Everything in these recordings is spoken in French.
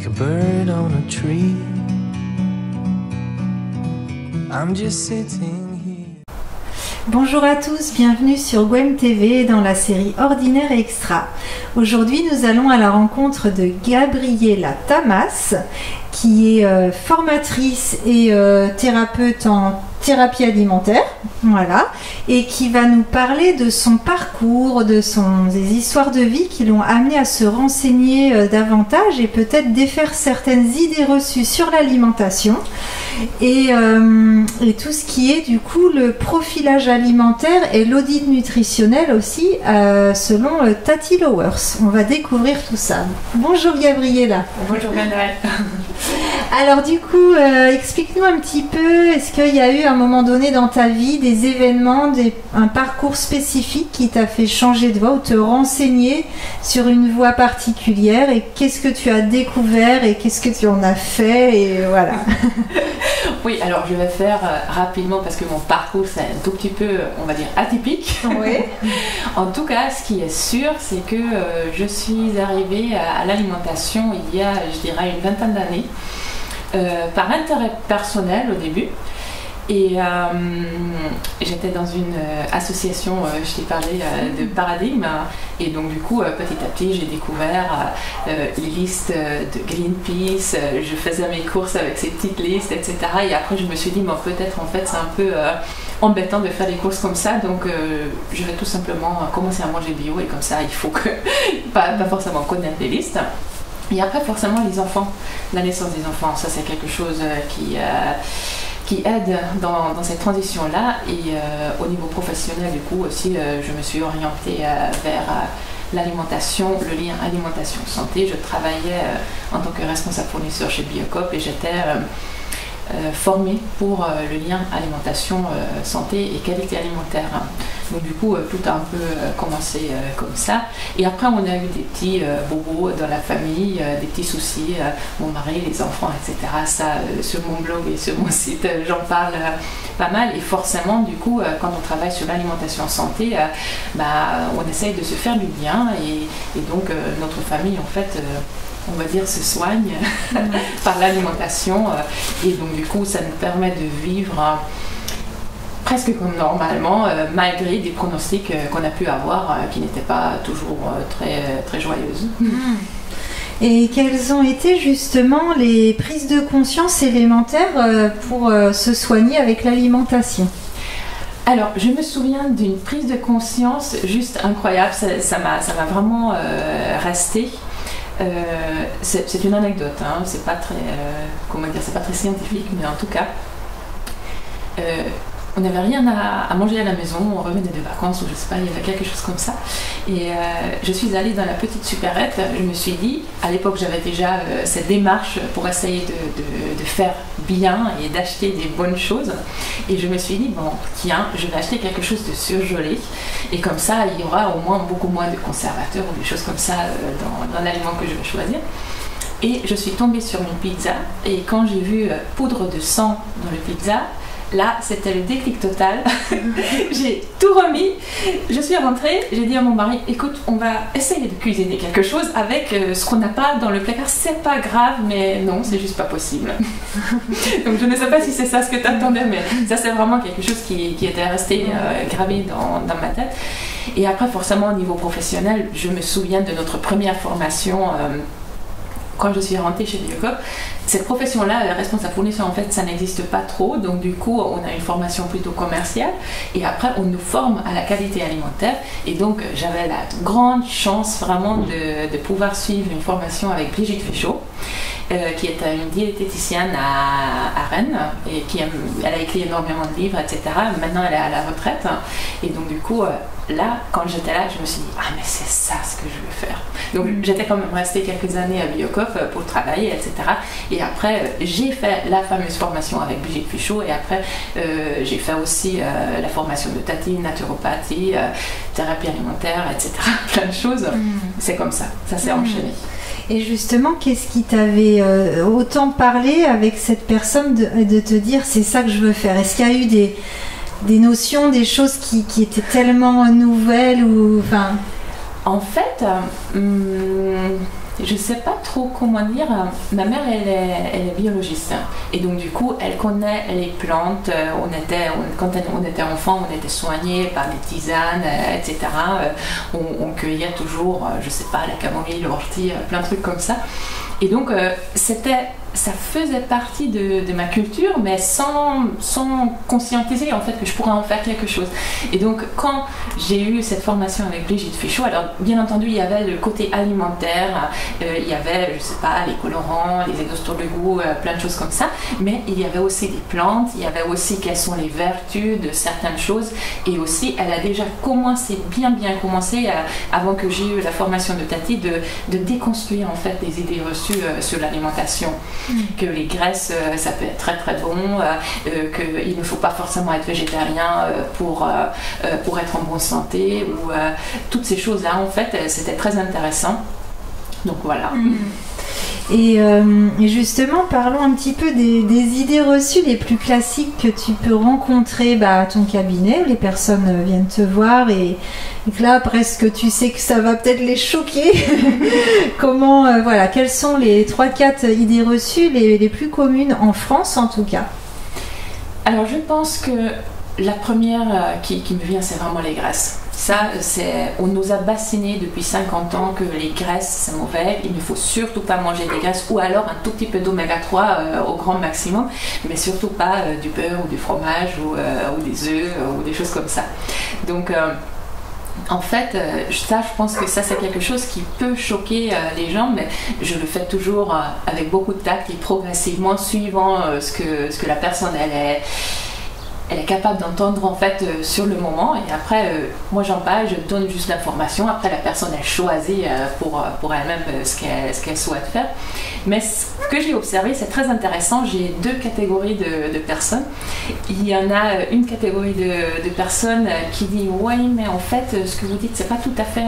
a bird on a tree. I'm just sitting here. Bonjour à tous, bienvenue sur Gwem TV dans la série Ordinaire et Extra. Aujourd'hui, nous allons à la rencontre de Gabriela Tamas, qui est formatrice et thérapeute en thérapie alimentaire, voilà, et qui va nous parler de son parcours, des histoires de vie qui l'ont amené à se renseigner davantage et peut-être défaire certaines idées reçues sur l'alimentation et tout ce qui est du coup le profilage alimentaire et l'audit nutritionnel aussi selon Tati Lowers. On va découvrir tout ça. Bonjour Gabriela. Bonjour Manuel. Alors du coup, explique-nous un petit peu, est-ce qu'il y a eu à un moment donné dans ta vie des événements, un parcours spécifique qui t'a fait changer de voie ou te renseigner sur une voie particulière et qu'est-ce que tu as découvert et qu'est-ce que tu en as fait et voilà. Oui, alors je vais faire rapidement parce que mon parcours c'est un tout petit peu, on va dire, atypique. Oui. En tout cas, ce qui est sûr, c'est que je suis arrivée à l'alimentation il y a, je dirais, une vingtaine d'années. Par intérêt personnel au début et j'étais dans une association, je t'ai parlé de Paradigme et donc du coup petit à petit j'ai découvert les listes de Greenpeace, je faisais mes courses avec ces petites listes, etc. Et après je me suis dit bon, peut-être en fait c'est un peu embêtant de faire des courses comme ça, donc je vais tout simplement commencer à manger bio et comme ça il faut que pas forcément connaître les listes. Et après, forcément, les enfants, la naissance des enfants, ça c'est quelque chose qui aide dans cette transition-là. Et au niveau professionnel, du coup, aussi, je me suis orientée vers l'alimentation, le lien alimentation-santé. Je travaillais en tant que responsable fournisseur chez Biocop et j'étais formée pour le lien alimentation, santé et qualité alimentaire. Donc du coup, tout a un peu commencé comme ça. Et après, on a eu des petits bobos dans la famille, des petits soucis, mon mari, les enfants, etc. Ça, sur mon blog et sur mon site, j'en parle pas mal. Et forcément, du coup, quand on travaille sur l'alimentation santé, on essaye de se faire du bien. Et donc, notre famille, en fait, on va dire, se soigne par l'alimentation. Et donc, du coup, ça nous permet de vivre presque comme normalement, malgré des pronostics qu'on a pu avoir qui n'étaient pas toujours très joyeuses. Et quelles ont été justement les prises de conscience élémentaires pour se soigner avec l'alimentation ? Alors, je me souviens d'une prise de conscience juste incroyable, ça m'a vraiment resté. C'est une anecdote, hein, c'est pas très, c'est pas très scientifique, mais en tout cas, on n'avait rien à manger à la maison, on revenait de vacances ou je sais pas, il y avait quelque chose comme ça. Et je suis allée dans la petite supérette, je me suis dit, à l'époque j'avais déjà cette démarche pour essayer de faire bien et d'acheter des bonnes choses. Et je me suis dit, bon tiens, je vais acheter quelque chose de surgelé. Et comme ça, il y aura au moins beaucoup moins de conservateurs ou des choses comme ça dans l'aliment que je vais choisir. Et je suis tombée sur une pizza et quand j'ai vu poudre de sang dans le pizza, là, c'était le déclic total. J'ai tout remis. Je suis rentrée. J'ai dit à mon mari, écoute, on va essayer de cuisiner quelque chose avec ce qu'on n'a pas dans le placard. C'est pas grave, mais non, c'est juste pas possible. Donc, je ne sais pas si c'est ça ce que tu attendais, mais ça, c'est vraiment quelque chose qui était resté gravé dans ma tête. Et après, forcément, au niveau professionnel, je me souviens de notre première formation. Quand je suis rentrée chez Biocop, cette profession-là, la responsable fournisseur, en fait, ça n'existe pas trop. Donc, du coup, on a une formation plutôt commerciale. Et après, on nous forme à la qualité alimentaire. Et donc, j'avais la grande chance vraiment de pouvoir suivre une formation avec Brigitte Fichot, qui est une diététicienne à Rennes. Et elle a écrit énormément de livres, etc. Maintenant, elle est à la retraite. Et donc, du coup, là, quand j'étais là, je me suis dit, ah, mais c'est ça ce que je veux faire. Donc, j'étais quand même restée quelques années à Biocop pour travailler, etc. Et après, j'ai fait la fameuse formation avec Brigitte Fichot. Et après, j'ai fait aussi la formation de Tati, naturopathie, thérapie alimentaire, etc. Plein de choses. C'est comme ça s'est enchaîné. Et justement, qu'est-ce qui t'avait autant parlé avec cette personne de te dire, c'est ça que je veux faire ? Est-ce qu'il y a eu des notions, des choses qui étaient tellement nouvelles ou, enfin... En fait, Je sais pas trop comment dire. Ma mère, elle est biologiste. Et donc, du coup, elle connaît les plantes. Quand on était enfant, on était soigné par des tisanes, etc. On cueillait toujours, je sais pas, la camomille, l'ortie, plein de trucs comme ça. Et donc, ça faisait partie de ma culture, mais sans conscientiser en fait que je pourrais en faire quelque chose. Et donc, quand j'ai eu cette formation avec Brigitte Fichot, alors bien entendu, il y avait le côté alimentaire, il y avait, je sais pas, les colorants, les exhausteurs de goût, plein de choses comme ça, mais il y avait aussi des plantes, il y avait aussi quelles sont les vertus de certaines choses, et aussi, elle a déjà bien commencé, avant que j'ai eu la formation de Tati, de déconstruire en fait des idées reçues sur l'alimentation. Que les graisses, ça peut être très très bon, qu'il ne faut pas forcément être végétarien pour être en bonne santé, ou toutes ces choses-là, en fait, c'était très intéressant. Donc voilà. Et justement, parlons un petit peu des idées reçues les plus classiques que tu peux rencontrer à ton cabinet, où les personnes viennent te voir et que là, presque, tu sais que ça va peut-être les choquer. Comment, voilà, quelles sont les 3-4 idées reçues les plus communes en France, en tout cas? Alors, je pense que la première qui me vient, c'est vraiment les graisses. Ça, on nous a bassiné depuis 50 ans que les graisses, c'est mauvais, il ne faut surtout pas manger des graisses, ou alors un tout petit peu d'oméga 3 au grand maximum, mais surtout pas du beurre ou du fromage ou des œufs ou des choses comme ça. Donc, en fait, ça, je pense que ça, c'est quelque chose qui peut choquer les gens, mais je le fais toujours avec beaucoup de tact et progressivement, suivant ce que la personne, elle est capable d'entendre en fait sur le moment, et après moi j'en parle, je donne juste l'information, après la personne elle choisit pour elle-même ce qu'elle souhaite faire. Mais ce que j'ai observé, c'est très intéressant, j'ai 2 catégories de personnes. Il y en a une catégorie de personnes qui dit ouais, mais en fait ce que vous dites c'est pas tout à fait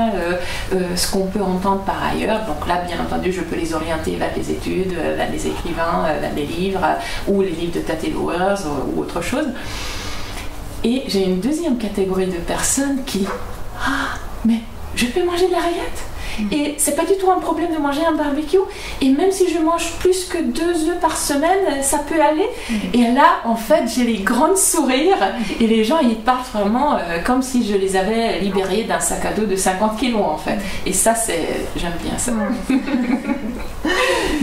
ce qu'on peut entendre par ailleurs, donc là bien entendu je peux les orienter vers des études, vers des écrivains, vers des livres, ou les livres de Tati Lowers ou autre chose. Et j'ai une deuxième catégorie de personnes qui mais je peux manger de la rillette et c'est pas du tout un problème de manger un barbecue, et même si je mange plus que 2 œufs par semaine, ça peut aller. Et là en fait j'ai les grands sourires et les gens ils partent vraiment comme si je les avais libérés d'un sac à dos de 50 kilos en fait, et ça j'aime bien ça.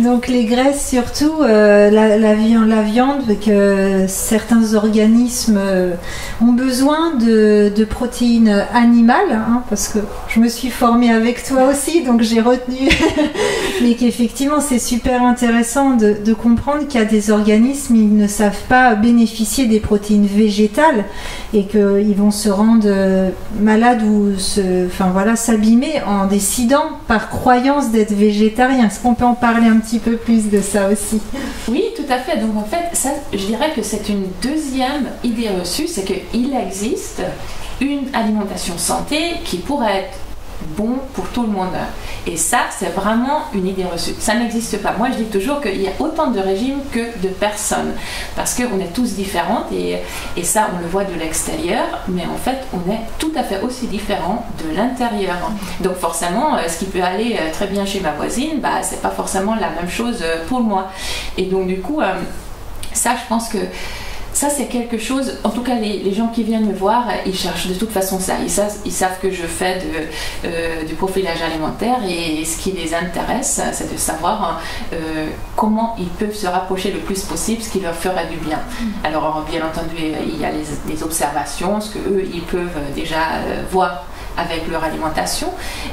Donc les graisses surtout, la viande, que certains organismes ont besoin de protéines animales, hein, parce que je me suis formée avec toi aussi, donc j'ai retenu, mais qu'effectivement c'est super intéressant de comprendre qu'il y a des organismes, ils ne savent pas bénéficier des protéines végétales et qu'ils vont se rendre malades ou s'abîmer en décidant par croyance d'être végétarien. Est-ce qu'on peut en parler un petit peu plus de ça aussi? Oui, tout à fait. Donc en fait, ça, je dirais que c'est une deuxième idée reçue, c'est qu'il existe une alimentation santé qui pourrait être bon pour tout le monde. Et ça, c'est vraiment une idée reçue. Ça n'existe pas. Moi, je dis toujours qu'il y a autant de régimes que de personnes, parce qu'on est tous différents, et ça, on le voit de l'extérieur, mais en fait, on est tout à fait aussi différents de l'intérieur. Donc forcément, ce qui peut aller très bien chez ma voisine, c'est pas forcément la même chose pour moi. Et donc du coup, ça, je pense que ça, c'est quelque chose, en tout cas les gens qui viennent me voir, ils cherchent de toute façon ça. Ils savent que je fais du profilage alimentaire, et ce qui les intéresse, c'est de savoir comment ils peuvent se rapprocher le plus possible, ce qui leur ferait du bien. Alors bien entendu, il y a les observations, ce qu'eux, ils peuvent déjà voir avec leur alimentation,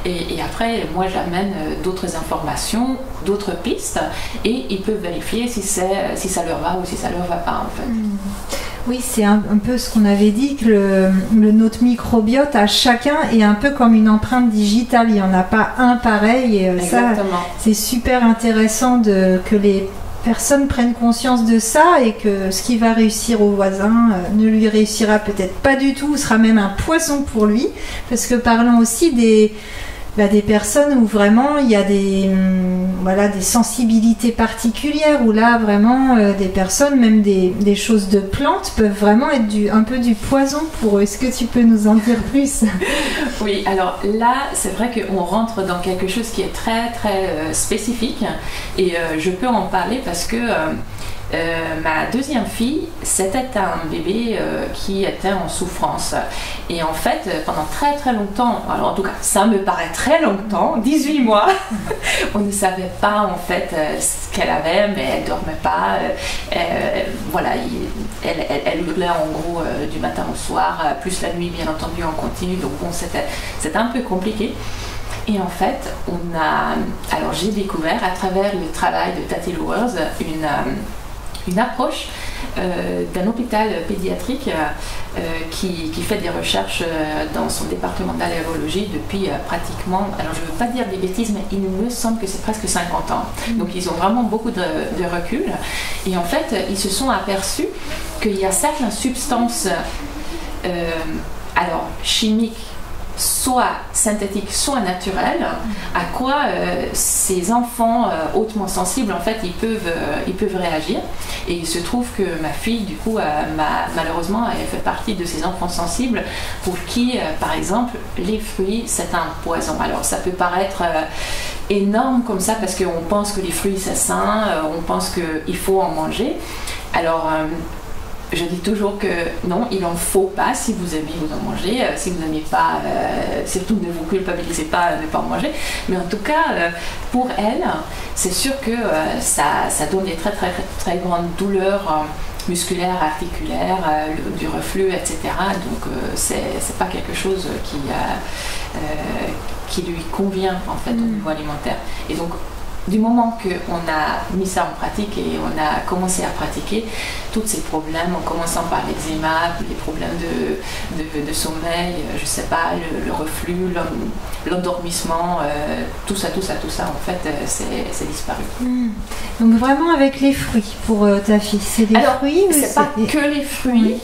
et après moi j'amène d'autres informations, d'autres pistes, et ils peuvent vérifier si ça leur va ou si ça leur va pas en fait. Oui, c'est un peu ce qu'on avait dit, que notre microbiote à chacun est un peu comme une empreinte digitale, il n'y en a pas un pareil, et ça c'est super intéressant que les personnes prennent conscience de ça, et que ce qui va réussir au voisin ne lui réussira peut-être pas du tout, ou sera même un poison pour lui, parce que parlons aussi des personnes où vraiment il y a des sensibilités particulières, où là vraiment des personnes, même des choses de plantes peuvent vraiment être un peu du poison pour eux. Est-ce que tu peux nous en dire plus? Oui, alors là, c'est vrai qu'on rentre dans quelque chose qui est très très spécifique, et je peux en parler parce que ma deuxième fille, c'était un bébé qui était en souffrance. Et en fait, pendant très très longtemps, alors en tout cas, ça me paraît très longtemps, 18 mois, on ne savait pas en fait ce qu'elle avait, mais elle ne dormait pas. Voilà, elle hurlait en gros du matin au soir, plus la nuit bien entendu en continu. Donc bon, c'était un peu compliqué. Et en fait, alors j'ai découvert à travers le travail de Tati Lowers une approche d'un hôpital pédiatrique qui fait des recherches dans son département d'allergologie depuis pratiquement, alors je ne veux pas dire des bêtises, mais il me semble que c'est presque 50 ans. Donc ils ont vraiment beaucoup de recul. Et en fait, ils se sont aperçus qu'il y a certaines substances alors chimiques, soit synthétique, soit naturel, à quoi ces enfants hautement sensibles, en fait, ils peuvent réagir. Et il se trouve que ma fille, du coup, malheureusement, elle fait partie de ces enfants sensibles pour qui, par exemple, les fruits, c'est un poison. Alors, ça peut paraître énorme comme ça, parce qu'on pense que les fruits, c'est sain, on pense qu'il faut en manger. Alors, je dis toujours que non, il n'en faut pas. Si vous aimez, vous en mangez. Si vous n'aimez pas, surtout ne vous culpabilisez pas de ne pas en manger. Mais en tout cas, pour elle, c'est sûr que ça donne des très très très grandes douleurs musculaires, articulaires, du reflux, etc. Donc c'est pas quelque chose qui lui convient en fait au niveau alimentaire. Et donc du moment qu'on a mis ça en pratique et on a commencé à pratiquer, tous ces problèmes, en commençant par l'eczéma, les problèmes de sommeil, je sais pas, le reflux, l'endormissement, tout ça, en fait, c'est disparu. Donc vraiment avec les fruits pour ta fille, c'est des fruits ou c'est pas que les fruits,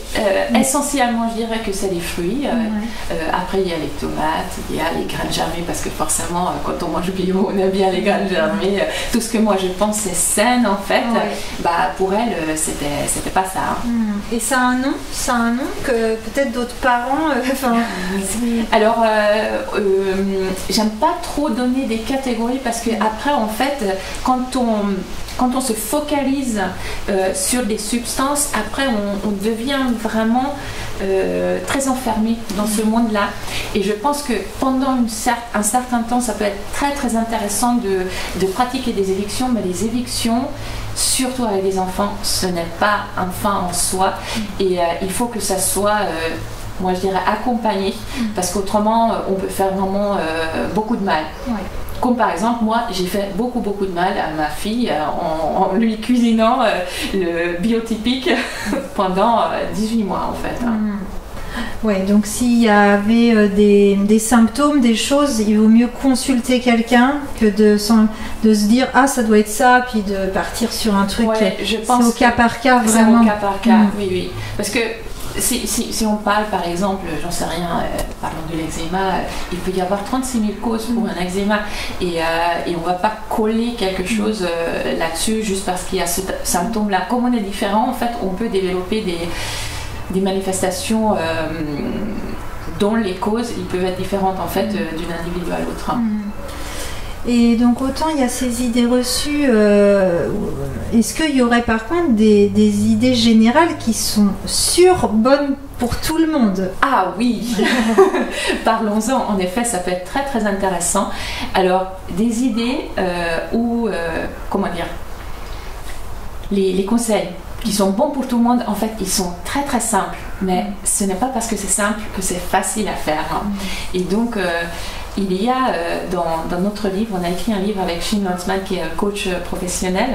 essentiellement je dirais que c'est les fruits. Après il y a les tomates, il y a les graines germées, parce que forcément quand on mange bio, on aime bien les graines germées. Tout ce que moi je pense c'est saine en fait, pour elle c'était pas ça. Et ça a un nom que peut-être d'autres parents. Alors j'aime pas trop donner des catégories, parce que après en fait quand on se focalise sur des substances, après on devient vraiment très enfermé dans ce monde-là. Et je pense que pendant un certain temps, ça peut être très très intéressant de pratiquer des évictions, mais les évictions, surtout avec les enfants, ce n'est pas un fin en soi. Et il faut que ça soit moi je dirais accompagné, parce qu'autrement on peut faire vraiment beaucoup de mal. Comme par exemple, moi, j'ai fait beaucoup de mal à ma fille en lui cuisinant le biotypique pendant 18 mois, en fait. Oui, donc s'il y avait des symptômes, des choses, il vaut mieux consulter quelqu'un que de se dire « Ah, ça doit être ça », puis de partir sur un truc. Je pense c'est au cas par cas, vraiment. C'est au cas par cas, oui. Parce que si on parle par exemple, j'en sais rien, parlons de l'eczéma, il peut y avoir 36 000 causes pour un eczéma, et on ne va pas coller quelque chose là-dessus juste parce qu'il y a ce symptôme-là. Comme on est différent, en fait, on peut développer des manifestations dont les causes ils peuvent être différentes en fait d'une individu à l'autre. Et donc autant il y a ces idées reçues, est-ce qu'il y aurait par contre des idées générales qui sont bonnes pour tout le monde? Ah oui. Parlons-en, en effet ça peut être très très intéressant. Alors des idées où, comment dire, les conseils qui sont bons pour tout le monde, en fait, ils sont très très simples, mais ce n'est pas parce que c'est simple que c'est facile à faire. Et donc, il y a dans notre livre, on a écrit un livre avec Shin Lantzman qui est coach professionnel.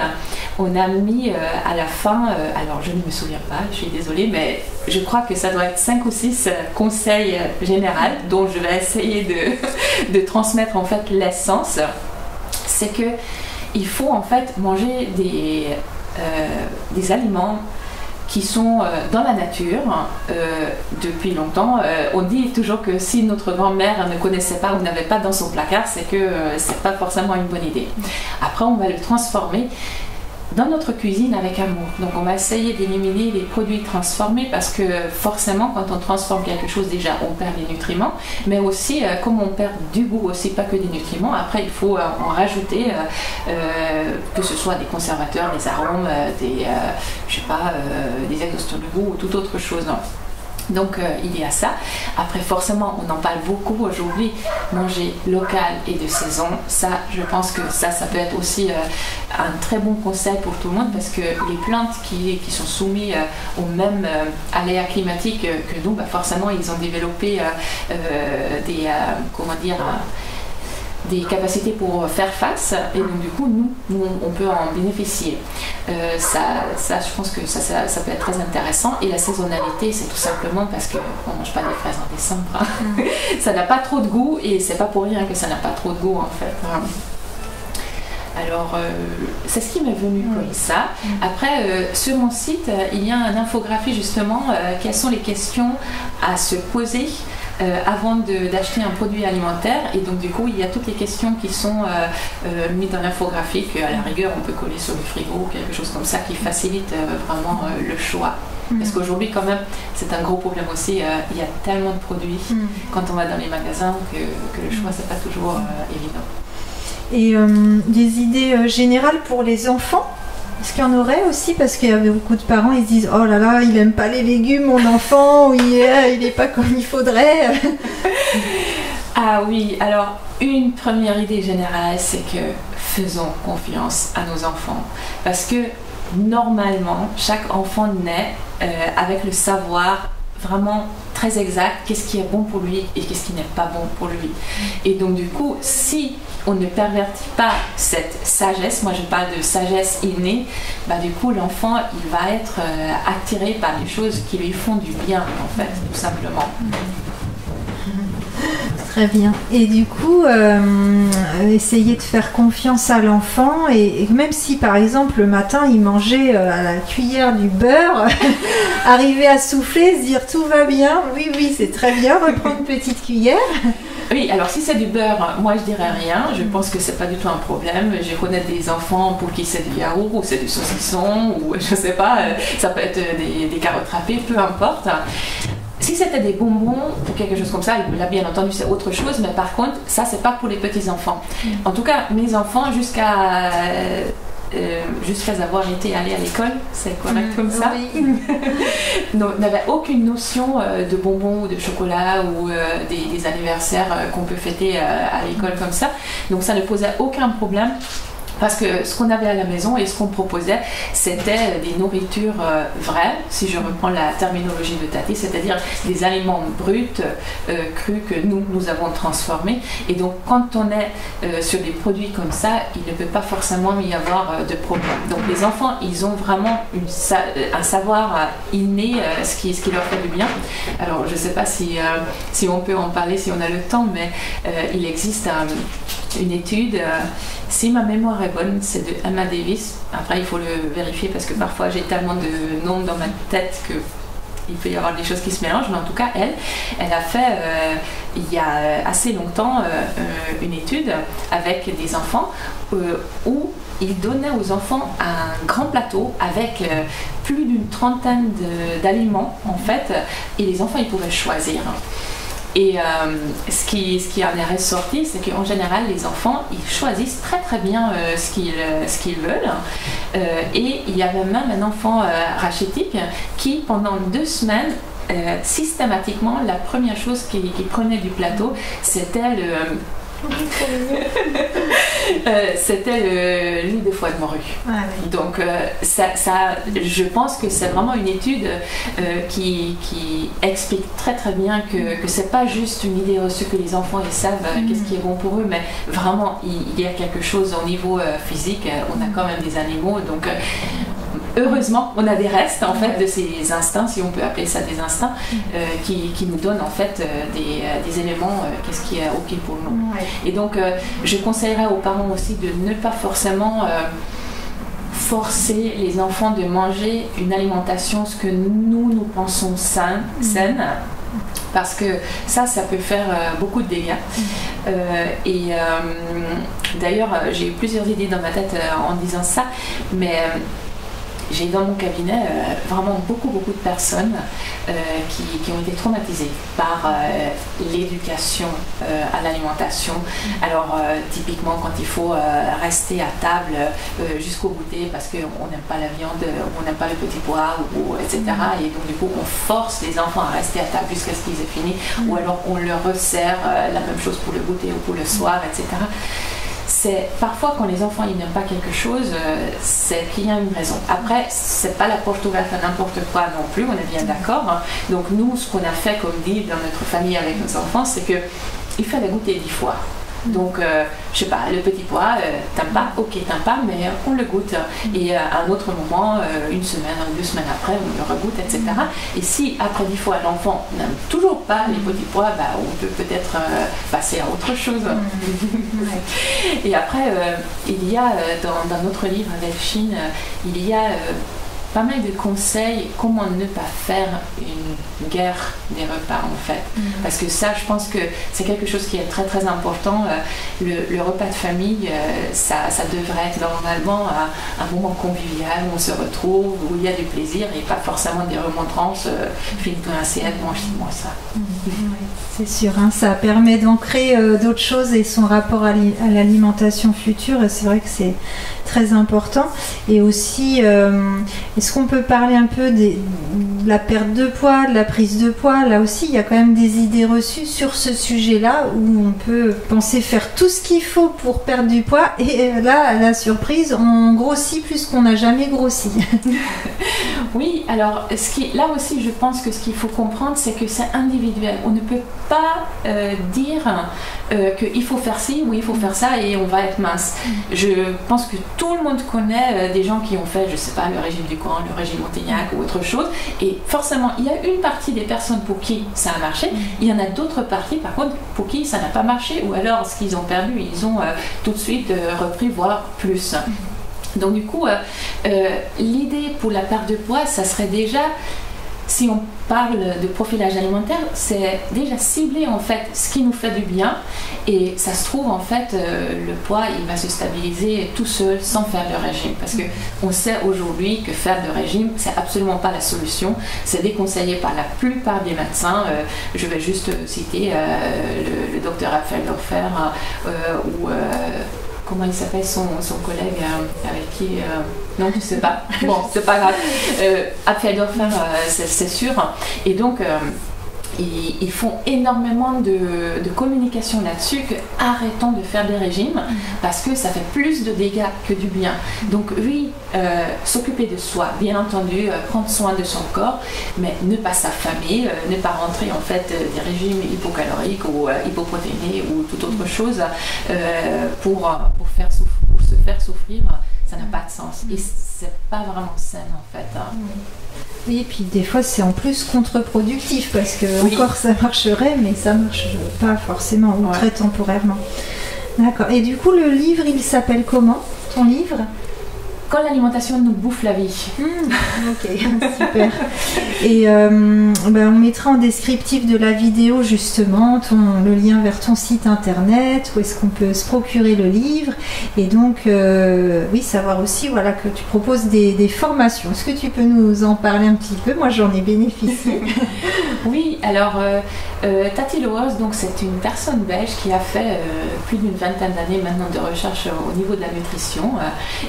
On a mis à la fin, alors je ne me souviens pas, je suis désolée, mais je crois que ça doit être 5 ou 6 conseils généraux dont je vais essayer de transmettre en fait l'essence. C'est que il faut en fait manger des aliments qui sont dans la nature depuis longtemps. On dit toujours que si notre grand-mère ne connaissait pas ou n'avait pas dans son placard, c'est que c'est pas forcément une bonne idée. Après, on va le transformer dans notre cuisine avec amour. Donc on va essayer d'éliminer les produits transformés parce que forcément quand on transforme quelque chose, déjà on perd les nutriments, mais aussi comme on perd du goût aussi, pas que des nutriments, après il faut en rajouter que ce soit des conservateurs, des arômes, des exhausteurs de goût ou toute autre chose. Donc il y a ça. Après forcément on en parle beaucoup aujourd'hui, manger local et de saison, ça je pense que ça peut être aussi un très bon conseil pour tout le monde parce que les plantes qui sont soumises aux mêmes aléas climatiques que nous, forcément ils ont développé des capacités pour faire face et donc du coup nous on peut en bénéficier. Ça je pense que ça peut être très intéressant et la saisonnalité c'est tout simplement parce qu'on ne mange pas des fraises en décembre. Ça n'a pas trop de goût et c'est pas pour rien que ça n'a pas trop de goût en fait. Alors, c'est ce qui m'est venu comme ça. Après, sur mon site, il y a une infographie justement, quelles sont les questions à se poser avant d'acheter un produit alimentaire. Et donc, du coup, il y a toutes les questions qui sont mises dans l'infographie, qu'à la rigueur, on peut coller sur le frigo ou quelque chose comme ça qui facilite vraiment le choix. Parce qu'aujourd'hui, quand même, c'est un gros problème aussi. Il y a tellement de produits quand on va dans les magasins que le choix, c'est pas toujours évident. Et des idées générales pour les enfants? Est-ce qu'il y en aurait aussi? Parce qu'il y avait beaucoup de parents, ils se disent oh là là, il aime pas les légumes, mon enfant, ou il est pas comme il faudrait. Ah oui, alors une première idée générale, c'est que faisons confiance à nos enfants. Parce que normalement, chaque enfant naît avec le savoir vraiment très exact, qu'est-ce qui est bon pour lui et qu'est-ce qui n'est pas bon pour lui. Et donc du coup, si on ne pervertit pas cette sagesse, moi je parle de sagesse innée, du coup l'enfant il va être attiré par les choses qui lui font du bien en fait, tout simplement. Très bien. Et du coup, essayer de faire confiance à l'enfant et même si par exemple le matin il mangeait à la cuillère du beurre, arriver à souffler, se dire tout va bien, oui c'est très bien, reprendre une petite cuillère. Oui, alors si c'est du beurre, moi je dirais rien, je pense que c'est pas du tout un problème. Je connais des enfants pour qui c'est du yaourt ou c'est du saucisson ou je sais pas, ça peut être des carottes râpées, peu importe. Si c'était des bonbons ou quelque chose comme ça, là bien entendu c'est autre chose, mais par contre ça c'est pas pour les petits enfants. En tout cas mes enfants jusqu'à avoir été allés à l'école, c'est correct comme ça, n'avaient aucune notion de bonbons ou de chocolat ou des anniversaires qu'on peut fêter à l'école comme ça, donc ça ne posait aucun problème. Parce que ce qu'on avait à la maison et ce qu'on proposait, c'était des nourritures vraies, si je reprends la terminologie de Tati, c'est-à-dire des aliments bruts, crus que nous avons transformés. Et donc, quand on est sur des produits comme ça, il ne peut pas forcément y avoir de problème. Donc, les enfants, ils ont vraiment un savoir inné, ce qui leur fait du bien. Alors, je ne sais pas si on peut en parler, si on a le temps, mais il existe une étude, si ma mémoire est bonne, c'est de Emma Davis. Après, il faut le vérifier parce que parfois j'ai tellement de noms dans ma tête qu'il peut y avoir des choses qui se mélangent. Mais en tout cas, elle a fait il y a assez longtemps une étude avec des enfants où il donnait aux enfants un grand plateau avec plus d'une trentaine d'aliments en fait, et les enfants ils pouvaient choisir. Et ce qui en est ressorti, c'est qu'en général, les enfants, ils choisissent très très bien ce qu'ils veulent. Et il y avait même un enfant rachitique qui, pendant 2 semaines, systématiquement, la première chose qu'il prenait du plateau, c'était c'était le lit de foie de morue. Ah, oui. Donc je pense que c'est vraiment une étude qui explique très très bien que c'est pas juste une idée reçue que les enfants ils savent qu'est-ce qui est bon pour eux, mais vraiment il y a quelque chose au niveau physique. On a quand même des animaux, donc heureusement, on a des restes en fait de ces instincts, si on peut appeler ça des instincts, qui nous donnent en fait des éléments, qu'est-ce qui est ok pour nous. Ouais. Et donc, je conseillerais aux parents aussi de ne pas forcément forcer les enfants de manger une alimentation ce que nous pensons saine, parce que ça peut faire beaucoup de dégâts. D'ailleurs, j'ai eu plusieurs idées dans ma tête en disant ça, mais j'ai dans mon cabinet vraiment beaucoup de personnes qui ont été traumatisées par l'éducation à l'alimentation. Alors typiquement quand il faut rester à table jusqu'au goûter parce qu'on n'aime pas la viande, on n'aime pas le petit pois, etc. Et donc du coup on force les enfants à rester à table jusqu'à ce qu'ils aient fini, ou alors on leur resserre la même chose pour le goûter ou pour le soir, etc. C'est parfois quand les enfants ils n'aiment pas quelque chose, c'est qu'il y a une raison. Après, c'est pas la porte ouverte à n'importe quoi non plus, on est bien d'accord. Hein. Donc nous, ce qu'on a fait comme dit dans notre famille avec nos enfants, c'est que il fallait goûter 10 fois. Donc, je sais pas, le petit pois, t'aimes pas, ok, t'aimes pas, mais on le goûte. Et à un autre moment, une semaine ou 2 semaines après, on le regoute, etc. Et si après 10 fois l'enfant n'aime toujours pas les petits pois, on peut peut-être passer à autre chose. Et après, il y a dans notre livre avec Chine, il y a pas mal de conseils comment ne pas faire une guerre des repas en fait. Parce que ça, je pense que c'est quelque chose qui est très très important. Le repas de famille, ça devrait être normalement un moment convivial où on se retrouve, où il y a du plaisir et pas forcément des remontrances, finis-toi une assiette, mange-moi ça. C'est sûr, hein, ça permet d'ancrer d'autres choses et son rapport à l'alimentation future, et c'est vrai que c'est très important. Et aussi, est-ce qu'on peut parler un peu de la perte de poids, de la prise de poids? Là aussi, il y a quand même des idées reçues sur ce sujet-là où on peut penser faire tout ce qu'il faut pour perdre du poids et là, à la surprise, on grossit plus qu'on n'a jamais grossi. Oui, alors là aussi, je pense que ce qu'il faut comprendre, c'est que c'est individuel. On ne peut pas dire qu'il faut faire ci ou il faut faire ça et on va être mince. Je pense que tout le monde connaît des gens qui ont fait, je sais pas, le régime du Coran, le régime Montaignac ou autre chose, et forcément il y a une partie des personnes pour qui ça a marché, il y en a d'autres parties par contre pour qui ça n'a pas marché, ou alors ce qu'ils ont perdu, ils ont tout de suite repris, voire plus. Donc du coup, l'idée pour la perte de poids, ça serait déjà, si on parle de profilage alimentaire, c'est déjà cibler en fait ce qui nous fait du bien, et ça se trouve en fait le poids il va se stabiliser tout seul sans faire de régime, parce que on sait aujourd'hui que faire de régime c'est absolument pas la solution, c'est déconseillé par la plupart des médecins. Je vais juste citer le docteur Apfeldorfer ou comment il s'appelle son collègue avec qui... non, je ne sais pas. Bon, c'est pas grave. Apfeldorfer, c'est sûr. Et donc, ils font énormément de communication là-dessus, que arrêtons de faire des régimes parce que ça fait plus de dégâts que du bien. Donc oui, s'occuper de soi, bien entendu, prendre soin de son corps, mais ne pas s'affamer, ne pas rentrer en fait des régimes hypocaloriques ou hypoprotéinés ou toute autre chose pour se faire souffrir. Ça n'a pas de sens et c'est pas vraiment sain en fait. Oui, et puis des fois c'est en plus contre-productif parce que encore ça marcherait, mais ça marche pas forcément ou très temporairement. D'accord. Et du coup le livre il s'appelle comment, ton livre? Quand l'alimentation nous bouffe la vie. Ok, super. Et on mettra en descriptif de la vidéo justement le lien vers ton site internet, où est-ce qu'on peut se procurer le livre. Et donc, oui, savoir aussi voilà, que tu proposes des formations. Est-ce que tu peux nous en parler un petit peu? Moi, j'en ai bénéficié. Oui, alors Tati Loos, donc c'est une personne belge qui a fait plus d'une vingtaine d'années maintenant de recherche au niveau de la nutrition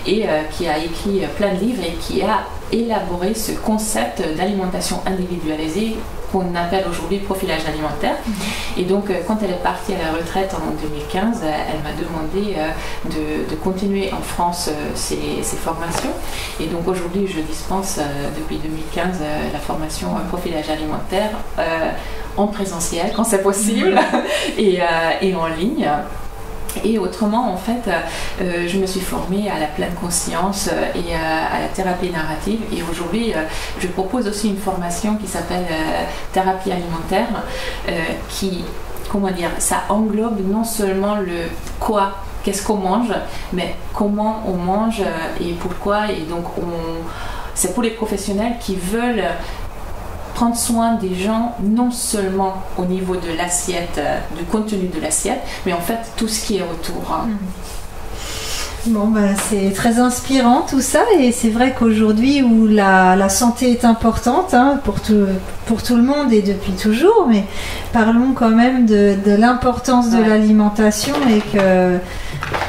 et qui a écrit plein de livres et qui a élaboré ce concept d'alimentation individualisée qu'on appelle aujourd'hui profilage alimentaire. Et donc quand elle est partie à la retraite en 2015, elle m'a demandé de continuer en France ces formations. Et donc aujourd'hui je dispense depuis 2015 la formation profilage alimentaire en présentiel quand c'est possible et en ligne. Et autrement, en fait, je me suis formée à la pleine conscience et à la thérapie narrative. Et aujourd'hui, je propose aussi une formation qui s'appelle thérapie alimentaire, qui, comment dire, ça englobe non seulement le quoi, qu'est-ce qu'on mange, mais comment on mange et pourquoi. Et donc c'est pour les professionnels qui veulent prendre soin des gens, non seulement au niveau de l'assiette, du contenu de l'assiette, mais en fait tout ce qui est autour. Bon, c'est très inspirant tout ça, et c'est vrai qu'aujourd'hui où la santé est importante pour tout le monde et depuis toujours, mais parlons quand même de l'importance de l'alimentation, et que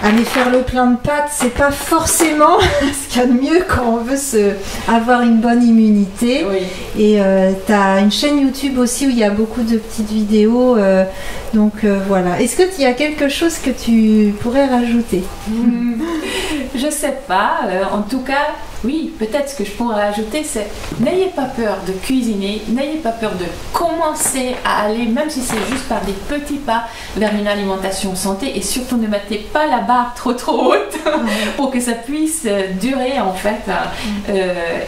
aller faire le plein de pâtes, c'est pas forcément ce qu'il y a de mieux quand on veut avoir une bonne immunité. Oui. Et tu as une chaîne YouTube aussi où il y a beaucoup de petites vidéos, donc voilà. Est-ce qu'il y a quelque chose que tu pourrais rajouter? Je sais pas, en tout cas, oui, peut-être ce que je pourrais ajouter, c'est n'ayez pas peur de cuisiner, n'ayez pas peur de commencer à aller, même si c'est juste par des petits pas, vers une alimentation santé, et surtout ne mettez pas la barre trop haute pour que ça puisse durer en fait.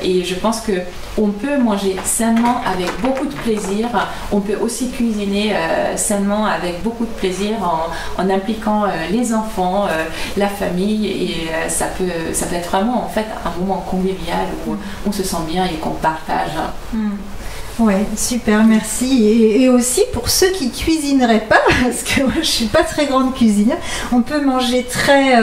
Et je pense que on peut manger sainement avec beaucoup de plaisir, on peut aussi cuisiner sainement avec beaucoup de plaisir en impliquant les enfants, la famille, et ça peut être vraiment en fait un moment convivial où on se sent bien et qu'on partage. Ouais, super, merci. Et aussi pour ceux qui cuisineraient pas, parce que moi je suis pas très grande cuisinière, on peut manger très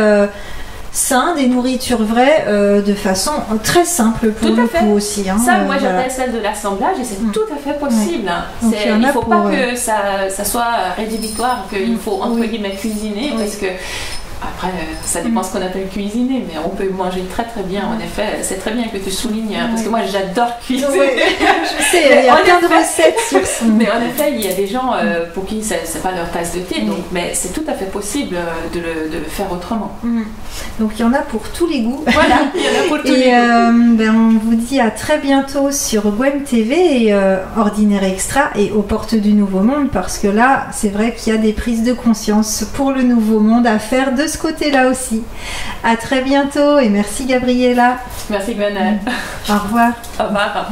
sain, des nourritures vraies de façon très simple pour le coup aussi. Ça, moi j'appelle celle de l'assemblage, et c'est tout à fait possible. Donc, il ne faut pas que ça soit rédhibitoire, qu'il faut entre guillemets cuisiner, parce que après, ça dépend ce qu'on appelle cuisiner, mais on peut manger très très bien. En effet, c'est très bien que tu soulignes, parce que moi j'adore cuisiner. Je sais, il y a plein de recettes sur ça. Mais en effet, il y a des gens pour qui c'est pas leur tasse de thé, donc, mais c'est tout à fait possible de le faire autrement. Donc il y en a pour tous les goûts. Voilà, il y en a pour tous les goûts. On vous dit à très bientôt sur Gwem TV et Ordinaire Extra et aux portes du Nouveau Monde, parce que là, c'est vrai qu'il y a des prises de conscience pour le Nouveau Monde à faire de ce côté-là aussi. À très bientôt, et merci Gabriella. Merci Gwenaëlle. Au revoir. Au revoir.